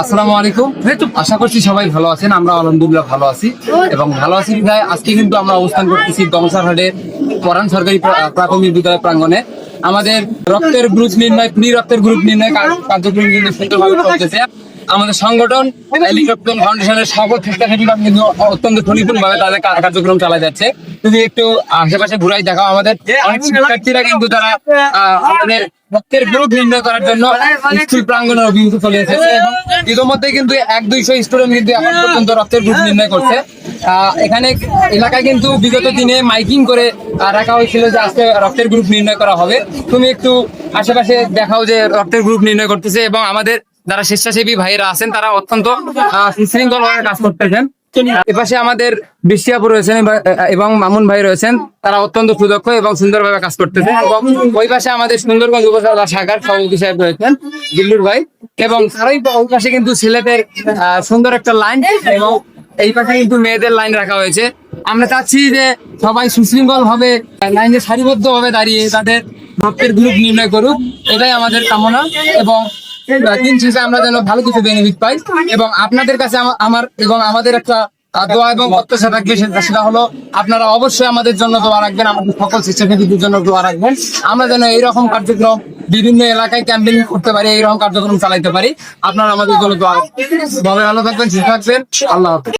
আসসালামু আলাইকুম। আশা করছি সবাই ভালো আছেন। আমরা আলহামদুলিল্লাহ ভালো আছি এবং ভালো আছি বিধায় আজকে কিন্তু আমরা অবস্থান করতেছি দমসারহাটের পরান সরকারি প্রাথমিক বিদ্যালয় প্রাঙ্গণে। আমাদের রক্তের গ্রুপ নির্ণয়, ফ্রি রক্তের গ্রুপ নির্ণয় কার্যক্রম কিন্তু সুন্দরভাবে চলতেছে। আমাদের সংগঠন হেলিকপ্টার ফাউন্ডেশনের সকল স্বেচ্ছাসেবীরা কিন্তু অত্যন্ত সুনিপুণভাবে তাদের কার্যক্রম চালা যাচ্ছে। তুমি একটু আশেপাশে ঘুরাই দেখাও। আমাদের অনেক শিক্ষার্থীরা কিন্তু তারা আমাদের রক্তের গ্রুপ নির্ণয় করার জন্য স্কুল প্রাঙ্গণের অভিমুখে চলে এসেছে এবং ইতিমধ্যে কিন্তু 100-200 স্টুডেন্ট কিন্তু এখন পর্যন্ত রক্তের গ্রুপ নির্ণয় করছে। এখানে এলাকায় কিন্তু বিগত দিনে মাইকিং করে রাখা হয়েছিল যে আজকে রক্তের গ্রুপ নির্ণয় করা হবে। তুমি একটু আশেপাশে দেখাও যে রক্তের গ্রুপ নির্ণয় করতেছে এবং আমাদের যারা স্বেচ্ছাসেবী ভাইয়েরা আছেন তারা অত্যন্ত শৃঙ্খলভাবে কাজ করতেছেন। এপাশে আমাদের বৃষ্টিয়াপু রয়েছেন এবং মামুন ভাই রয়েছেন, তারা অত্যন্ত সুদক্ষ এবং সুন্দরভাবে কাজ করতেছেন। এবং ওই পাশে আমাদের সুন্দরগঞ্জ উপজেলা শাখার সভাপতি সাহেব রয়েছেন দিল্লুর ভাই, এবং তারই ওই পাশে কিন্তু ছেলেদের সুন্দর একটা লাইন এবং এই পাশে কিন্তু মেয়েদের লাইন রাখা হয়েছে। আমরা চাচ্ছি যে সবাই সুশৃঙ্খল ভাবে লাইনে সারিবদ্ধ ভাবে দাঁড়িয়ে তাদের রক্তের গ্রুপ নির্ণয় করুক, এটাই আমাদের কামনা। এবং দিন শেষে আমরা যেন ভালো কিছু বেনিফিট পাই এবং আপনাদের কাছে আমার এবং আমাদের একটা দোয়া এবং প্রত্যাশা থাকবে, সেটা হলো আপনারা অবশ্যই আমাদের জন্য দোয়া রাখবেন, আমাদের সকল শিক্ষার্থীদের জন্য দোয়া রাখবেন। আমরা যেন এইরকম কার্যক্রম বিভিন্ন এলাকায় ক্যাম্পেইন করতে পারি, এইরকম কার্যক্রম চালাইতে পারি। আপনারা আমাদের জন্য দোয়া রাখবেন। ভালো থাকবেন, সুস্থ থাকবেন। আল্লাহ হাফেজ।